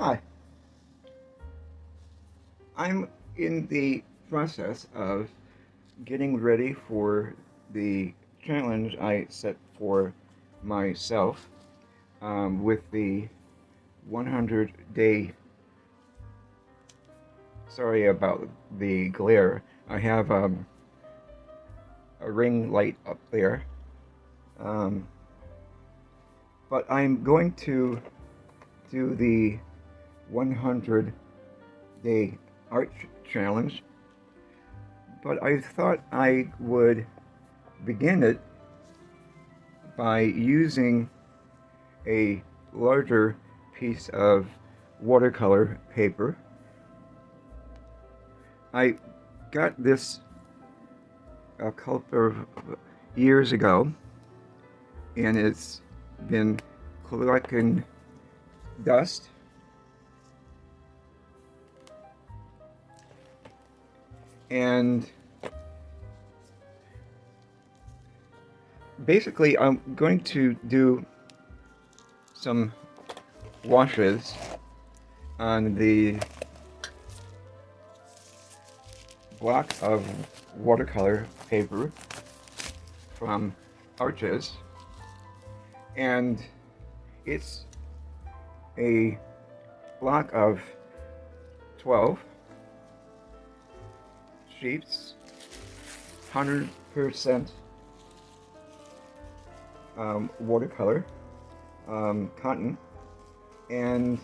Hi, I'm in the process of getting ready for the challenge I set for myself with the 100-day. Sorry about the glare. I have a ring light up there, um, but I'm going to do the 100-day art challenge. But I thought I would begin it by using a larger piece of watercolor paper. I got this a couple of years ago, and it's been collecting dust. And basically, I'm going to do some washes on the block of watercolor paper from Arches, and it's a block of 12 sheets, 100% watercolor, cotton, and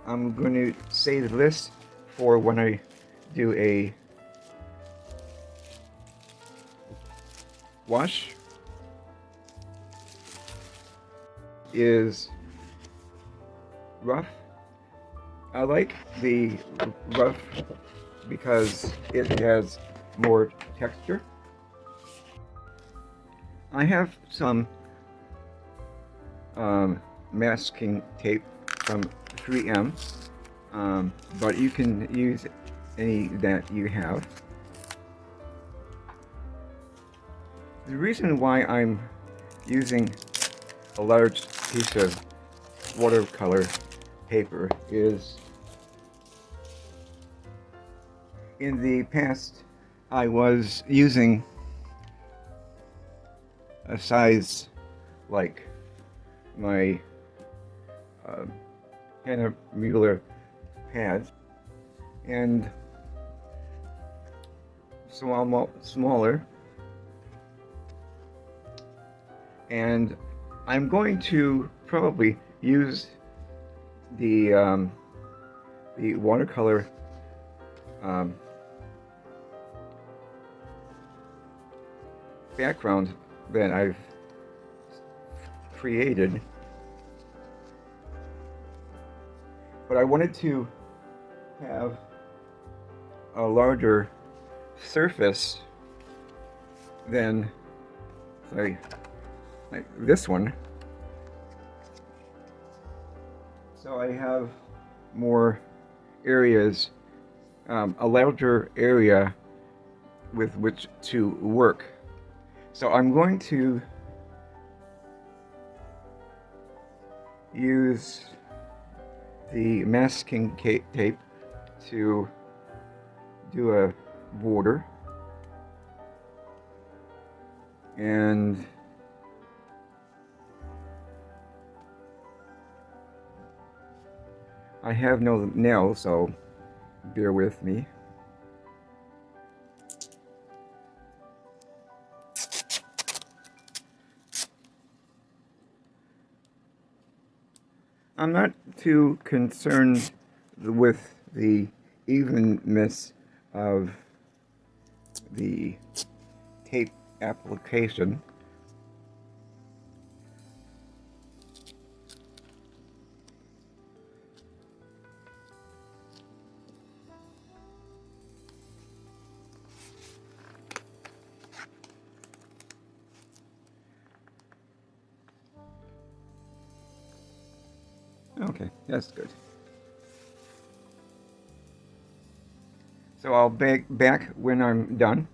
I'm going to save this for when I do a wash. Is rough. I like the rough because it has more texture. I have some masking tape from 3M, but you can use any that you have. The reason why I'm using a large piece of watercolor paper is in the past I was using a size like my Hannah Mueller pads and smaller, and I'm going to probably use the watercolor background that I've created, but I wanted to have a larger surface than, say, like this one. So I have more areas, a larger area with which to work. So I'm going to use the masking tape to do a border, and I have no nails, so bear with me. I'm not too concerned with the evenness of the tape application. Okay, that's good. So I'll back when I'm done.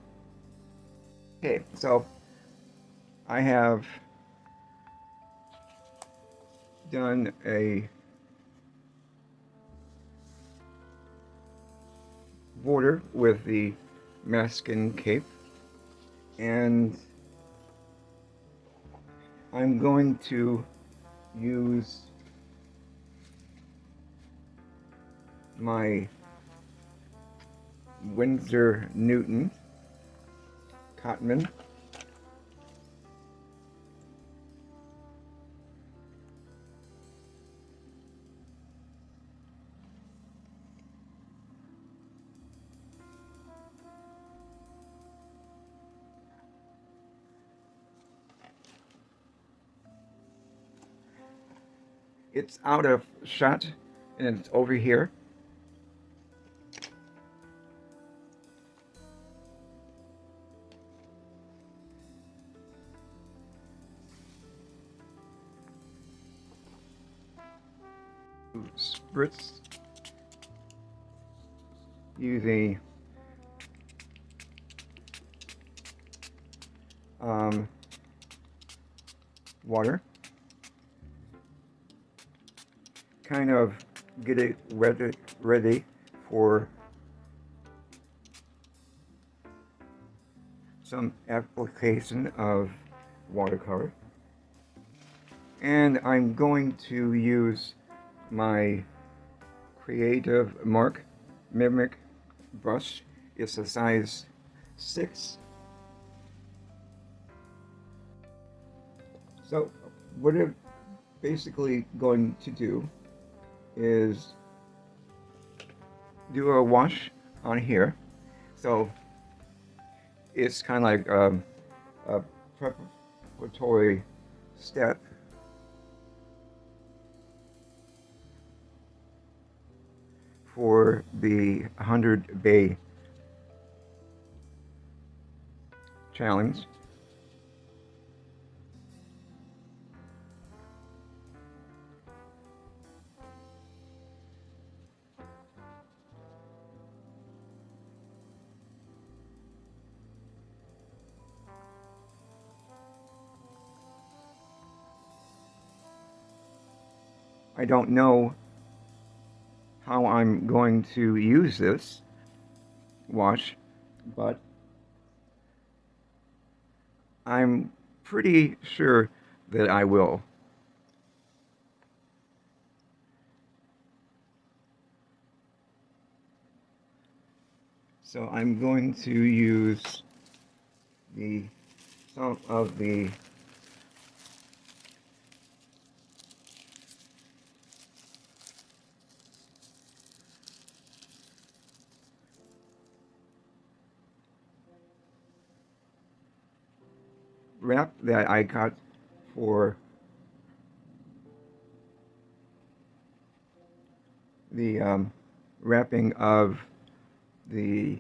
Okay, so I have done a border with the masking cape, and I'm going to use my Winsor Newton Cotman. It's out of shot and it's over here. Spritz using water. Kind of get it ready for some application of watercolor. And I'm going to use my Creative Mark Mimic brush. It's a size 6. So what I'm basically going to do is do a wash on here. So it's kind of like a preparatory step for the 100 Bay challenge. I don't know how I'm going to use this wash, but I'm pretty sure that I will. So I'm going to use some of the wrap that I got for the wrapping of the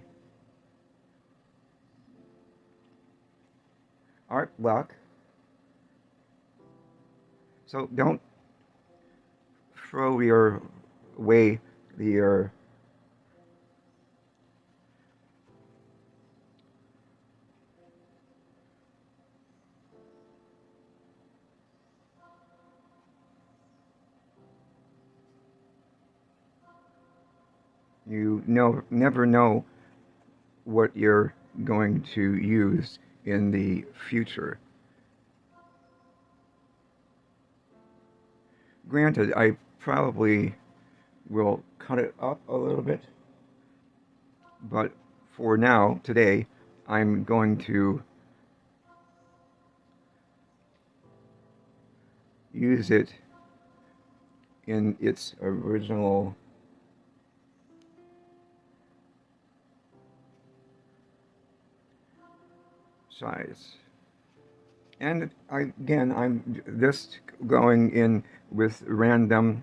art block. So don't throw away your never know what you're going to use in the future. Granted, I probably will cut it up a little bit, but for now, today, I'm going to use it in its original size. And again, I'm just going in with random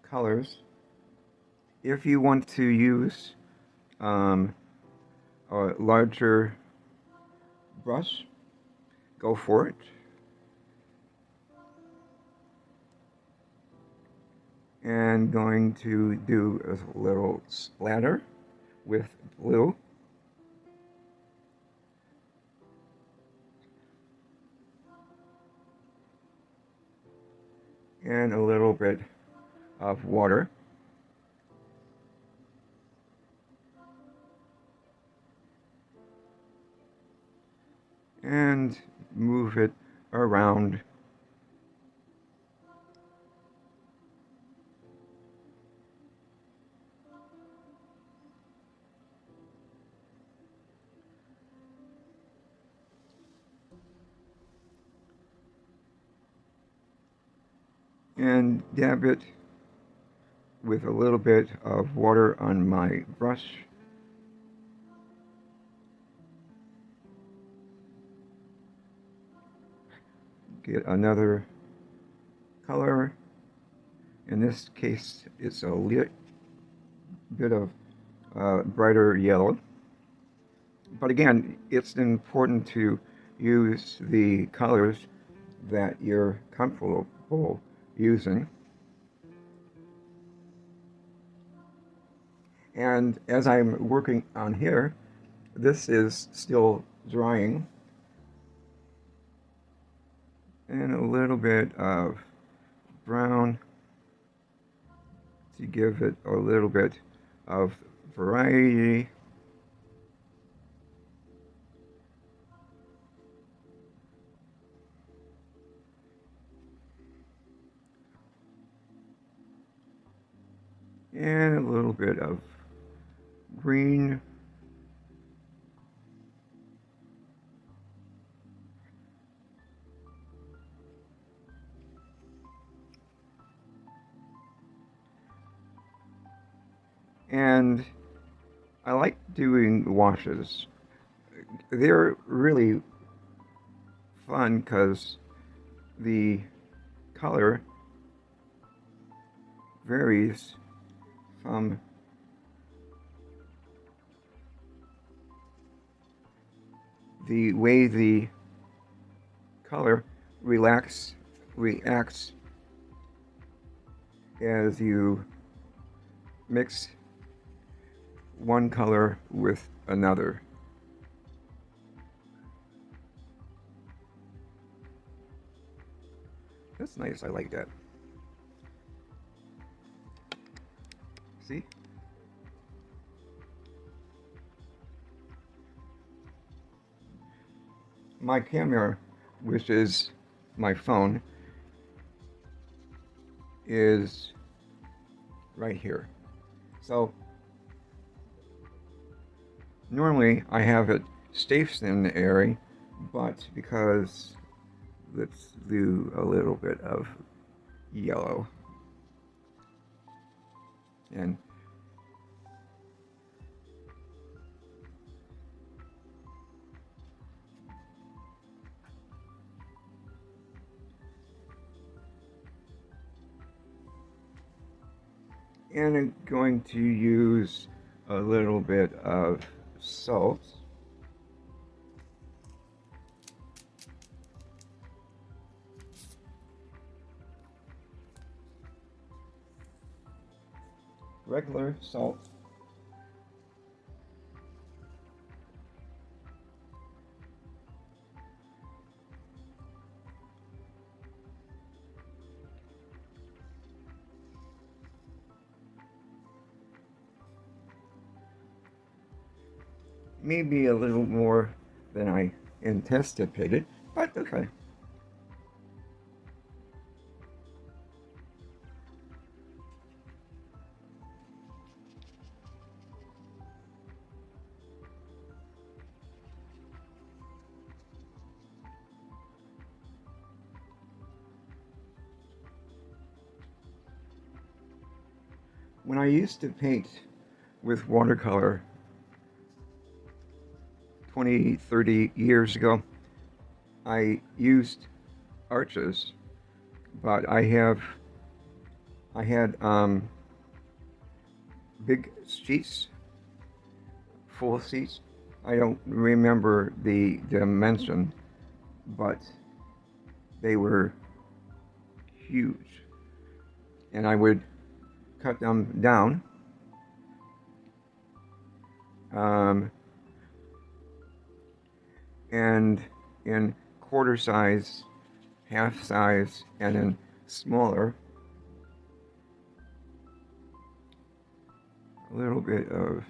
colors. If you want to use a larger brush, go for it. And going to do a little splatter with blue. And a little bit of water. and move it around. And dab it with a little bit of water on my brush. Get another color. In this case, it's a bit of brighter yellow. But again, it's important to use the colors that you're comfortable using. And as I'm working on here, this is still drying. And a little bit of brown to give it a little bit of variety. And a little bit of green. And I like doing washes. They're really fun because the color varies from the way the color reacts as you mix one color with another. That's nice, I like that. See? My camera, which is my phone, is right here. So normally I have it stationary, but because let's do a little bit of yellow. And I'm going to use a little bit of salt. Regular salt. Maybe a little more than I anticipated, but okay. When I used to paint with watercolor 20, 30 years ago, I used arches, but I had big sheets, full sheets. I don't remember the dimension, but they were huge. And I would cut them down. And in quarter size, half size, and then smaller. A little bit of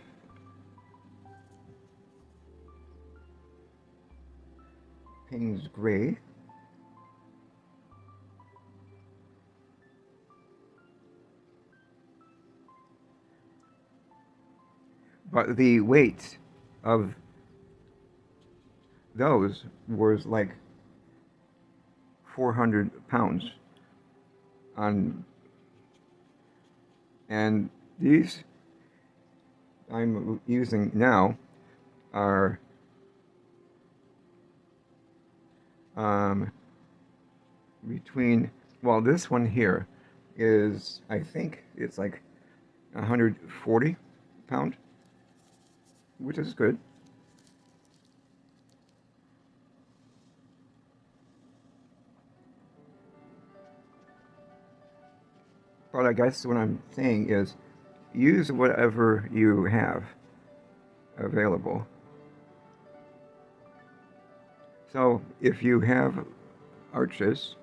Payne's Gray. But the weight of those was like 400 pounds on, and these I'm using now are between, well, this one here is, I think it's like 140 pound, which is good. But I guess what I'm saying is use whatever you have available. So if you have arches,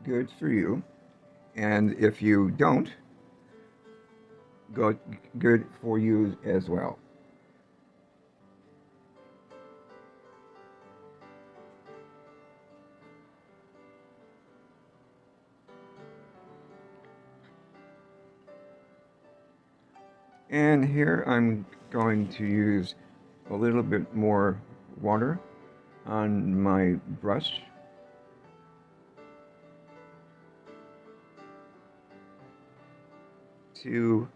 good for you. And if you don't, good for you as well. And here I'm going to use a little bit more water on my brush. To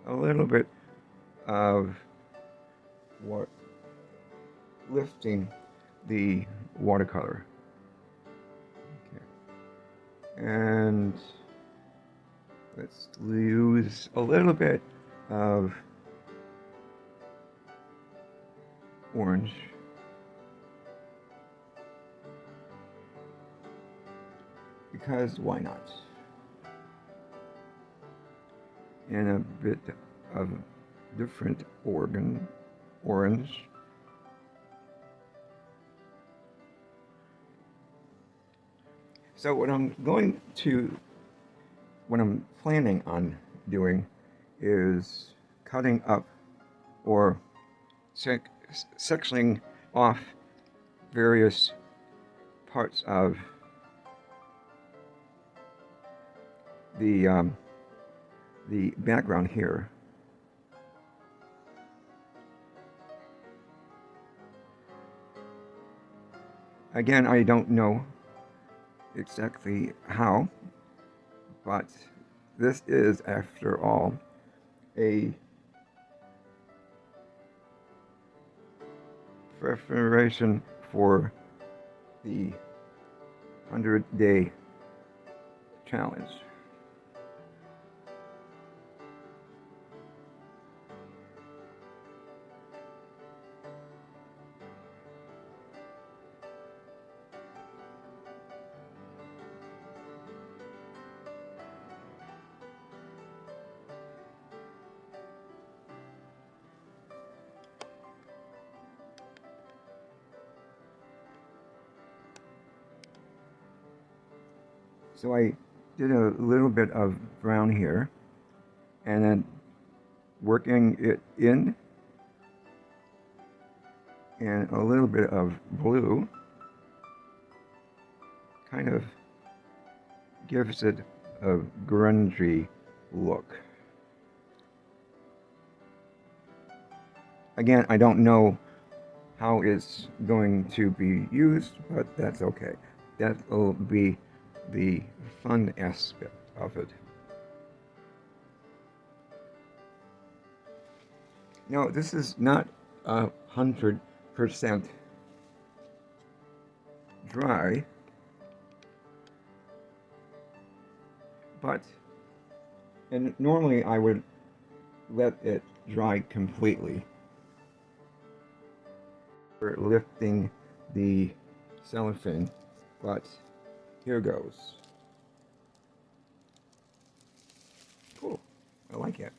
a little bit of what lifting the watercolor. Okay. And let's use a little bit of orange. Because why not? And a bit of different orange. So what I'm planning on doing is cutting up or sectioning off various parts of the background here. Again, I don't know exactly how, but this is, after all, a preparation for the 100-day challenge. So I did a little bit of brown here, and then working it in, and a little bit of blue kind of gives it a grungy look. Again, I don't know how it's going to be used, but that's okay. That will be the fun aspect of it. Now, this is not 100% dry, but, and normally I would let it dry completely for lifting the cellophane, but here goes. Cool, I like it.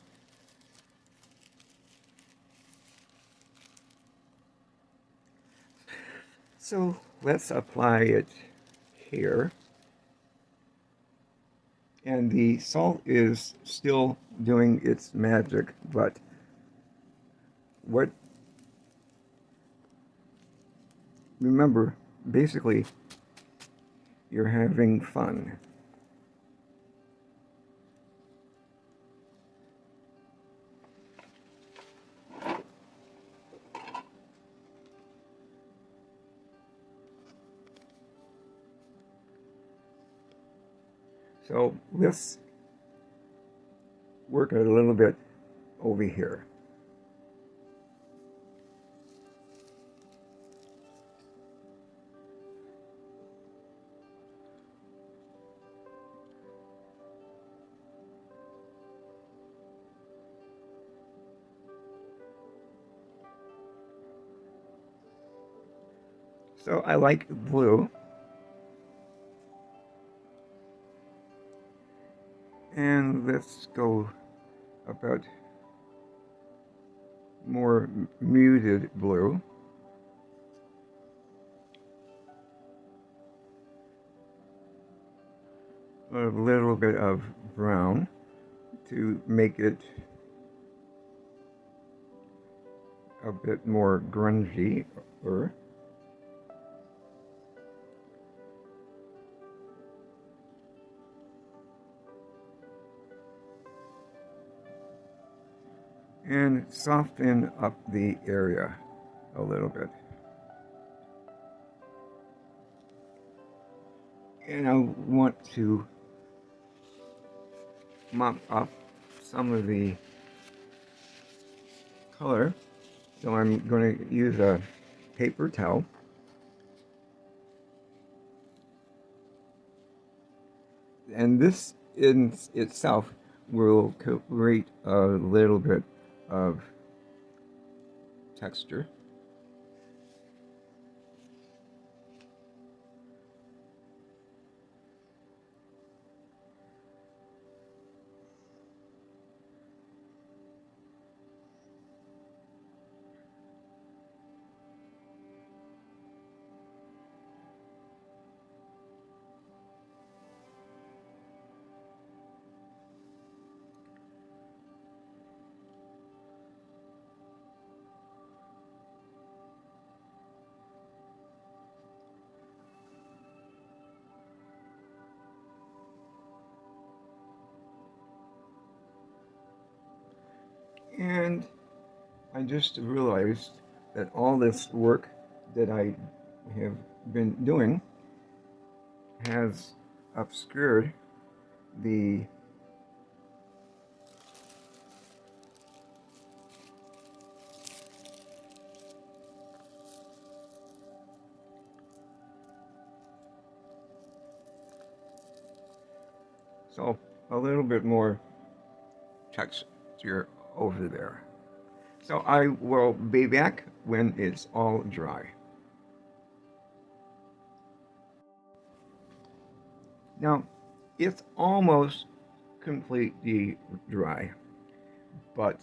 So let's apply it here. And the salt is still doing its magic, but what remember, basically, you're having fun. So let's work a little bit over here. So I like blue. And let's go about more muted blue. A little bit of brown to make it a bit more grungy. And soften up the area a little bit. And I want to mop up some of the color. So I'm going to use a paper towel. And this in itself will create a little bit of texture. And I just realized that all this work that I have been doing has obscured the so a little bit more texture over there. So I will be back when it's all dry. Now, it's almost completely dry, but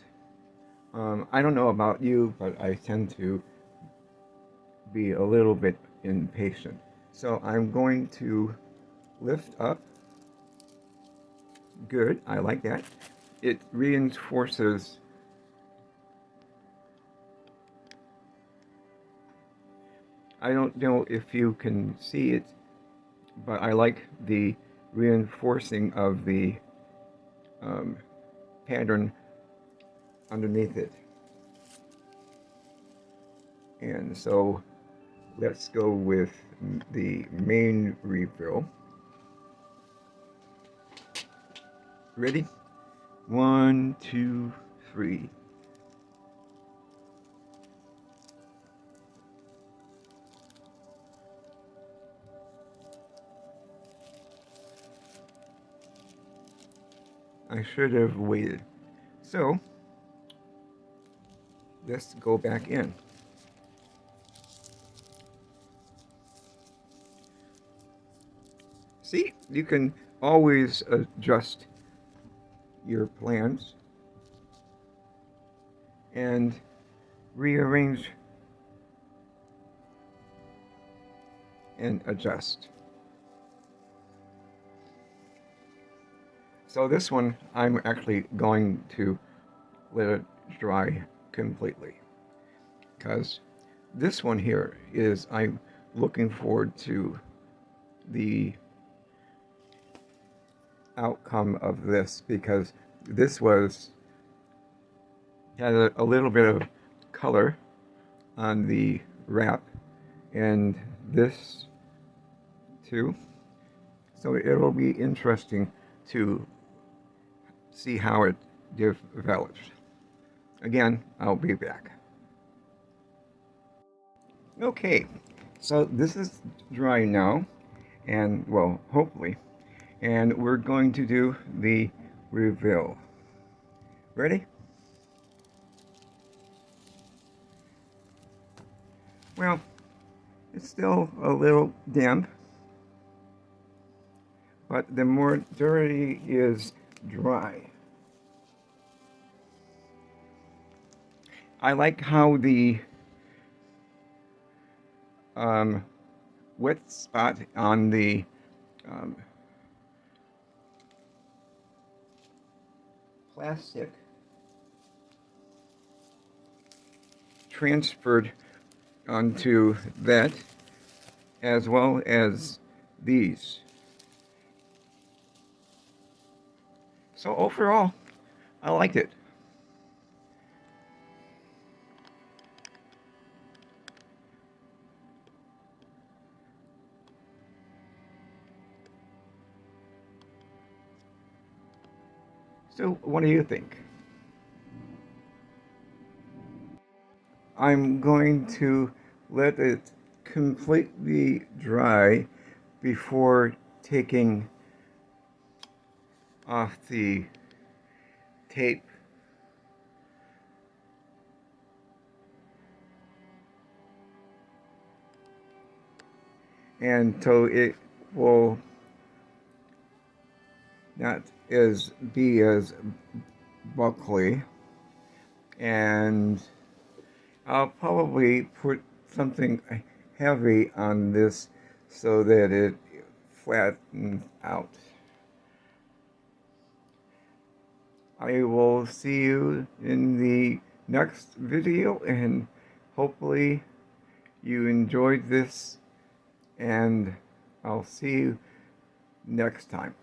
I don't know about you, but I tend to be a little bit impatient. So I'm going to lift up. Good, I like that. It reinforces I don't know if you can see it, but I like the reinforcing of the pattern underneath it. And so let's go with the main refill. Ready? 1, 2, 3. I should have waited. So let's go back in. See, you can always adjust your plans and rearrange and adjust. So this one, I'm actually going to let it dry completely because this one here is, I'm looking forward to the outcome of this, because this had a little bit of color on the wrap, and this too. So it'll be interesting to see how it develops. Again, I'll be back. Okay, so this is dry now, and well, hopefully, and we're going to do the reveal. Ready? Well, it's still a little damp, but the majority is dry. I like how the wet spot on the plastic transferred onto that, as well as these. So overall, I liked it. So what do you think? I'm going to let it completely dry before taking off the tape. And so it will not be as buckly, and I'll probably put something heavy on this so that it flattens out. I will see you in the next video, and hopefully you enjoyed this, and I'll see you next time.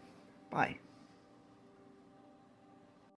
Bye.